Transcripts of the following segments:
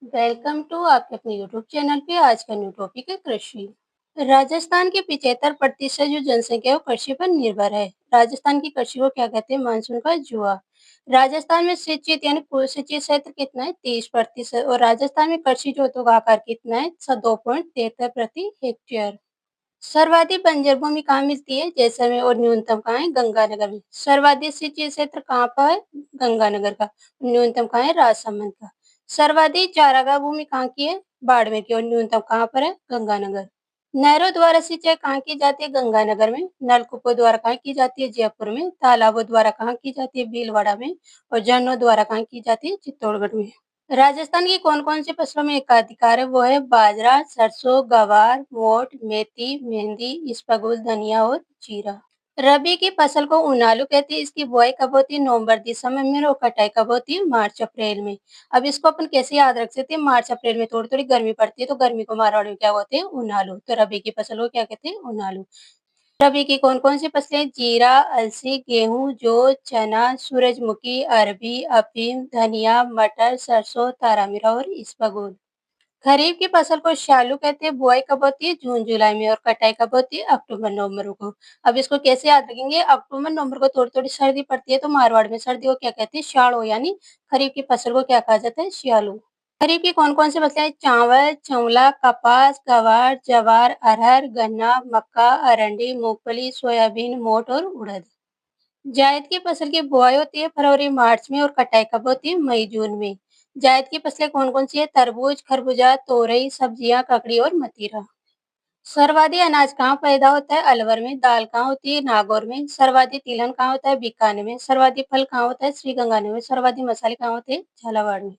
Welcome to आपके अपने YouTube channel पे। आज का न्यू टॉपिक है कृषि। राजस्थान की 75% जो जनसंख्या है वो कृषि पर निर्भर है। राजस्थान की कृषि को क्या कहते हैं? मानसून का जुआ। राजस्थान में सिंचित यानी कुल सिंचित क्षेत्र कितना है? 30%। और राजस्थान में कृषि जोतों का आकार कितना है? 2.73 प्रति हेक्टेयर। सर्वाधिक बंजर भूमि कहाँ मिलती है? जैसलमेर। और न्यूनतम कहाँ है? गंगानगर में। सर्वाधिक सिंचित क्षेत्र कहाँ पर है? गंगानगर का। न्यूनतम कहाँ है? राजसमंद का। सर्वाधिक चारागाह भूमि कहाँ की है? बाड़मेर की। और न्यूनतम कहाँ पर है? गंगानगर। नहरों द्वारा सिंचाई कहाँ की जाती है? गंगानगर में। नलकूपों द्वारा कहाँ की जाती है? जयपुर में। तालाबों द्वारा कहाँ की जाती है? भीलवाड़ा में। और झरनों द्वारा कहाँ की जाती है? चित्तौड़गढ़ में। राजस्थान की कौन-कौन सी फसलों में एकाधिकार है? वो है बाजरा, सरसों, ग्वार, मोठ, मेथी, मेहंदी, इसबगोल, धनिया और जीरा। रबी की फसल को उनालू कहते हैं। इसकी बुआई कब होती है? नवंबर दिसंबर में। और कटाई कब होती है? मार्च अप्रैल में। अब इसको अपन कैसे याद रख सकते हैं? मार्च अप्रैल में थोड़ी थोड़ी गर्मी पड़ती है तो गर्मी को मारवाड़ी में क्या होते हैं? उनालू। तो रबी की फसल को क्या कहते हैं? उनालू। रबी की कौन-कौन सी फसलें? जीरा, अलसी, गेहूँ, जौ, चना, सूरजमुखी, अरबी, अफीम, धनिया, मटर, सरसों, तारामीरा और इसबगोल। खरीफ की फसल को शालू कहते हैं। बुआई कब होती है? जून जुलाई में। और कटाई कब होती है? अक्टूबर नवंबर को। अब इसको कैसे याद रखेंगे? अक्टूबर नवंबर को थोड़ी थोड़ी सर्दी पड़ती है तो मारवाड़ में सर्दी को क्या कहते हैं? शालो। यानी खरीफ की फसल को क्या कहा जाता है? श्यालू। खरीफ की कौन-कौन सी फसलें हैं? चावल, चौला, कपास, ग्वार, ज्वार, अरहर, गन्ना, मक्का, अरंडी, मूंगफली, सोयाबीन, मोठ और उड़द। जायद की फसल की बुआई होती है फरवरी मार्च में। और कटाई कब होती है? मई जून में। जायद की फसलें कौन-कौन सी है? तरबूज, खरबूजा, तोरई, सब्जियां, ककड़ी और मतीरा। सर्वाधिक अनाज कहाँ पैदा होता है? अलवर में। दाल कहाँ होती है? नागौर में। सर्वाधिक तिलहन कहाँ होता है? बीकानेर में। सर्वाधिक फल कहाँ होता है? श्रीगंगानगर में। सर्वाधिक मसाले कहाँ होते हैं? झालावाड़ में।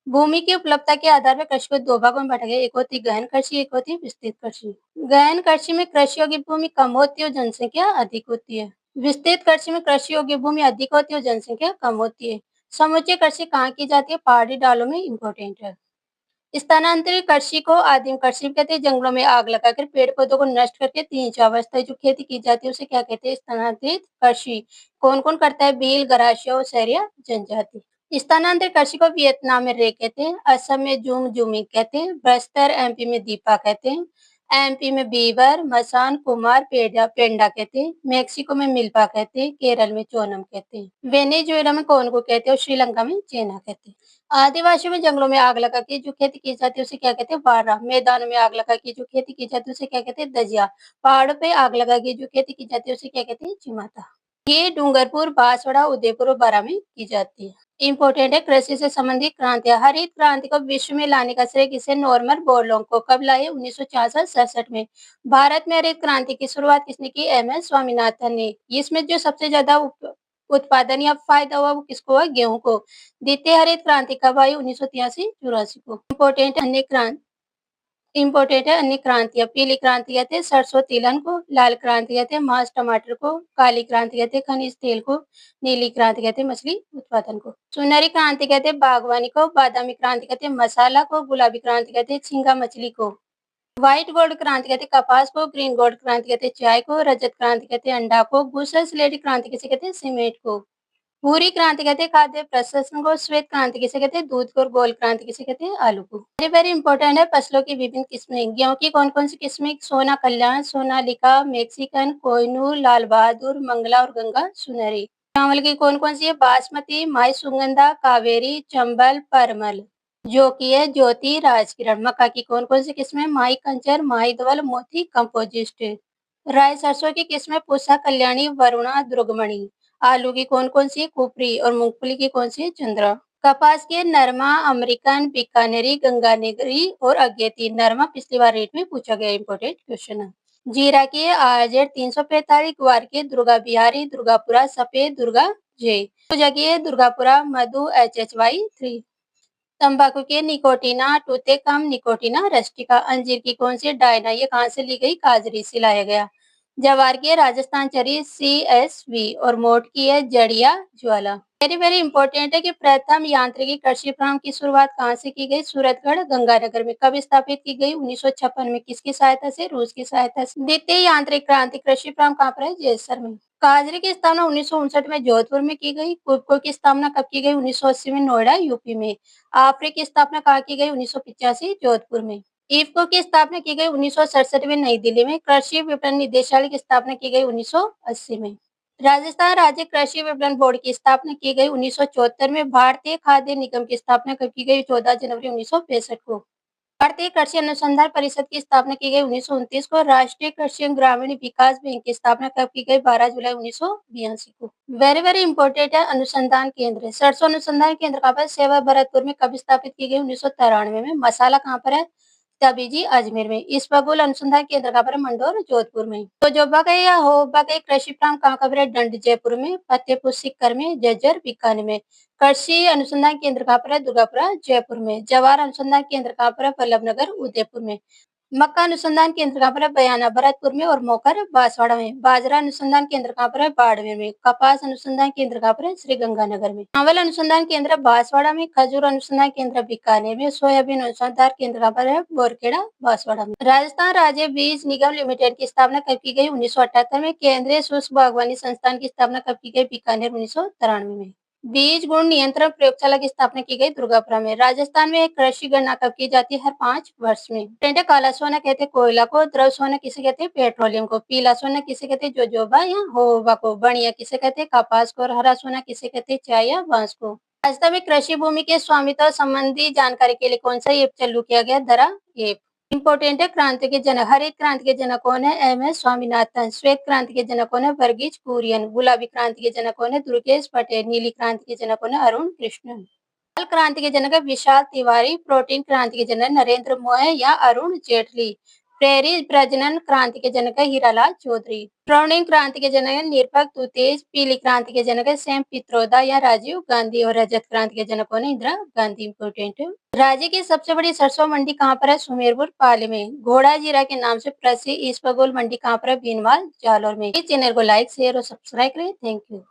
भूमि की उपलब्धता के आधार पर कृषि को दो भागों में बांटा गया है। एक होती है गहन कृषि, एक होती है विस्तृत कृषि। गहन कृषि में कृषि योग्य भूमि कम होती है और जनसंख्या अधिक होती है। विस्तृत कृषि में कृषि योग्य भूमि अधिक होती है और जनसंख्या कम होती है। समुचित कृषि कहाँ की जाती है? पहाड़ी डालों में इम्पोर्टेंट है। स्थानांतरित कृषि को आदिम कृषि भी कहते हैं। जंगलों में आग लगाकर पेड़ पौधों को नष्ट करके तीन चार अवस्थाएं जो खेती की जाती है उसे क्या कहते हैं? स्थानांतरित कृषि। कौन कौन करता है? भील, गरासिया और सहरिया जनजाति। स्थानांतरित कृषि को वियतनाम में रे कहते हैं। असम में जुंग जुमिंग कहते हैं। बस्तर एमपी में दीपा कहते हैं। एमपी में बीवर, मसान, कुमार, पेड़ा पेंडा कहते हैं। मेक्सिको में मिल्पा कहते हैं। केरल में चोनम कहते हैं। वेनेजुएला में कोनको कहते हैं। और श्रीलंका में चेना कहते हैं। आदिवासियों में जंगलों में आग लगा के जो खेती की जाती है उसे क्या कहते हैं? वारा। मैदानों में आग लगा के जो खेती की जाती है उसे क्या कहते हैं? दजिया। पहाड़ों पे आग लगा के जो खेती की जाती है उसे क्या कहते हैं? चिमाता। ये डूंगरपुर, बांसवाड़ा, उदयपुर और बारां में की जाती है। इम्पोर्टेंट है कृषि से संबंधित क्रांतियां। हरित क्रांति को विश्व में लाने का श्रेय किसे? नॉर्मन बोरलॉग को। कब लाए? 1966-67 में। भारत में हरित क्रांति की शुरुआत किसने की? एम एस स्वामीनाथन ने। इसमें जो सबसे ज्यादा उत्पादन या फायदा हुआ वो किसको हुआ? गेहूं को। द्वितीय हरित क्रांति कब आई? 1983-84 को। इम्पोर्टेंट है अन्य क्रांतियां। पीली क्रांति कहते हैं सरसों तिलहन को। लाल क्रांति कहते हैं मांस टमाटर को। काली क्रांति कहते हैं खनिज तेल को। नीली क्रांति कहते हैं मछली उत्पादन को। सुनहरी क्रांति कहते हैं बागवानी को। बादामी क्रांति कहते हैं मसाला को। गुलाबी क्रांति कहते हैं झींगा मछली को। व्हाइट गोल्ड क्रांति कहते हैं कपास को। ग्रीन गोल्ड क्रांति कहते हैं चाय को। रजत क्रांति कहते हैं अंडा को। भूसर स्लेटी क्रांति किसे कहते हैं? सीमेंट को। भूरी क्रांति कहते हैं खाद्य प्रसंस्करण को। श्वेत क्रांति किसे कहते हैं? दूध को। और गोल क्रांति किसे कहते हैं? आलू को। वेरी वेरी इंपॉर्टेंट है फसलों की विभिन्न किस्में। गेहूं की कौन कौन सी किस्में? सोना कल्याण, सोनालिका, मैक्सिकन, कोहिनूर, लाल बहादुर, मंगला और गंगा सुनहरी। चावल की कौन कौन सी है? बासमती, माई सुगंधा, कावेरी, चंबल, परमल। जो की है ज्योति, राजकिरण। मक्का की कौन कौन सी किस्में? माई कंचर, माई धवल, मोती, कंपोजिस्ट। राय सरसों की किस्में? पूसा, कल्याणी, वरुणा, दुर्गमणि। आलू की कौन कौन सी? कुफरी। और मूंगफली की कौन सी? चंद्रा। कपास के नरमा, अमेरिकन, बीकानेरी, गंगानेरी और अगेती। नरमा पिछली बार रेट में पूछा गया इंपॉर्टेंट क्वेश्चन है। जीरा की आरजेड 345, ग्वार की दुर्गा बिहारी, दुर्गापुरा, सफेद दुर्गा जे। पूजा की है दुर्गापुरा, मधु HHY3। तंबाकू के निकोटिना टूटेकम, निकोटिना रस्टिका। अंजीर की कौन सी? डायना। ये कहाँ से ली गई? काजरी से लाया गया। जवार की है राजस्थान चरी CSV और मोठ की है जड़िया ज्वाला। वेरी वेरी इंपॉर्टेंट है कि प्रथम यांत्रिकी कृषि फार्म की शुरुआत कहाँ से की गई? सूरतगढ़ गंगानगर में। कब स्थापित की गई? 1956 में। किसकी सहायता से? रूस की सहायता से। द्वितीय यांत्रिक क्रांति कृषि फार्म कहाँ पर है? जैसर में। काजरी की स्थापना 1959 में जोधपुर में की गई। कुडको की स्थापना कब की गई? 1980 में नोएडा यूपी में। आफ्रे की स्थापना कहाँ की गई? 1985 जोधपुर में। इफ्को की स्थापना की गई 1967 में नई दिल्ली में। कृषि विपणन निदेशालय की स्थापना की गई 1980 में। राजस्थान राज्य कृषि विपणन बोर्ड की स्थापना की गई 1974 में। भारतीय खाद्य निगम की स्थापना कब की गई? 14 जनवरी 1965 को। भारतीय कृषि अनुसंधान परिषद की स्थापना की गई 1929 को। राष्ट्रीय कृषि एवं ग्रामीण विकास बैंक की स्थापना कब की गई? 12 जुलाई 1982 को। वेरी वेरी इंपॉर्टेंट है अनुसंधान केंद्र। सरसों अनुसंधान केंद्र कहाँ पर? सेवा भरतपुर में। कब स्थापित की गई? 1993 में। मसाला कहाँ पर है? तबीजी अजमेर में। इसबगोल अनुसंधान केंद्र कहाँ पर है? मंडोर जोधपुर में। तो जो गई या हो गई कृषि फार्म कहाँ कहाँ पर है? डंड जयपुर में, फतेहपुर सीकर में, जज्जर बीकानेर में। कृषि अनुसंधान केंद्र कहाँ पर है? दुर्गापुरा जयपुर में। जवाहर अनुसंधान केंद्र कहाँ पर है? वल्लभनगर उदयपुर में। मक्का अनुसंधान केंद्र कहाँ पर है? बयाना भरतपुर में और मोकर बांसवाड़ा में। बाजरा अनुसंधान केंद्र कहाँ पर है? बाड़मेर में। कपास अनुसंधान केंद्र कहाँ पर है? श्रीगंगानगर में। चावल अनुसंधान केंद्र बांसवाड़ा में। खजूर अनुसंधान केंद्र बीकानेर में। सोयाबीन अनुसंधान केंद्र कहाँ पर है? बोरखेड़ा बांसवाड़ा में। राजस्थान राज्य बीज निगम लिमिटेड की स्थापना कब की गई? 1978 में। केंद्रीय शुष्क बागवानी संस्थान की स्थापना कब की गई? बीकानेर 1993 में। बीज गुण नियंत्रण प्रयोगशाला की स्थापना की गई दुर्गापुरा में। राजस्थान में कृषि गणना कब की जाती है? हर 5 वर्ष में। टेंटे काला सोना कहते हैं कोयला को। द्रव सोना किसे कहते हैं? पेट्रोलियम को। पीला सोना किसे कहते हैं? जोजोबा या होबा को। बढ़िया किसे कहते हैं? कपास को। और हरा सोना किसे कहते हैं? चाय या बांस को। राजस्थान में कृषि भूमि के स्वामित्व संबंधी जानकारी के लिए कौन सा ऐप चालू किया गया? दरा ऐप। इंपॉर्टेंट है क्रांति के जनक। हरित क्रांति के जनक कौन है? MS स्वामीनाथन। श्वेत क्रांति के जनक कौन है? वर्गीज कुरियन। गुलाबी क्रांति के जनक कौन है? दुर्गेश पटेल। नीली क्रांति के जनक कौन है? अरुण कृष्णन। लाल क्रांति के जनक है विशाल तिवारी। प्रोटीन क्रांति के जनक नरेंद्र मोह या अरुण जेटली। प्रेरी प्रजनन क्रांति के जनक है हीरालाल चौधरी। स्वर्णिम क्रांति के जनक है निरपक तुतेज। पीली क्रांति के जनक है सैम पित्रोदा या राजीव गांधी। और रजत क्रांति के जनक कौन है? इंदिरा गांधी। इंपोर्टेंट है। राज्य की सबसे बड़ी सरसों मंडी कहाँ पर है? सुमेरपुर पाली में। घोड़ा जीरा के नाम से प्रसिद्ध इसबगोल मंडी कहाँ पर है? भीनमाल जालौर में। इस चैनल को लाइक शेयर और सब्सक्राइब करें। Thank you.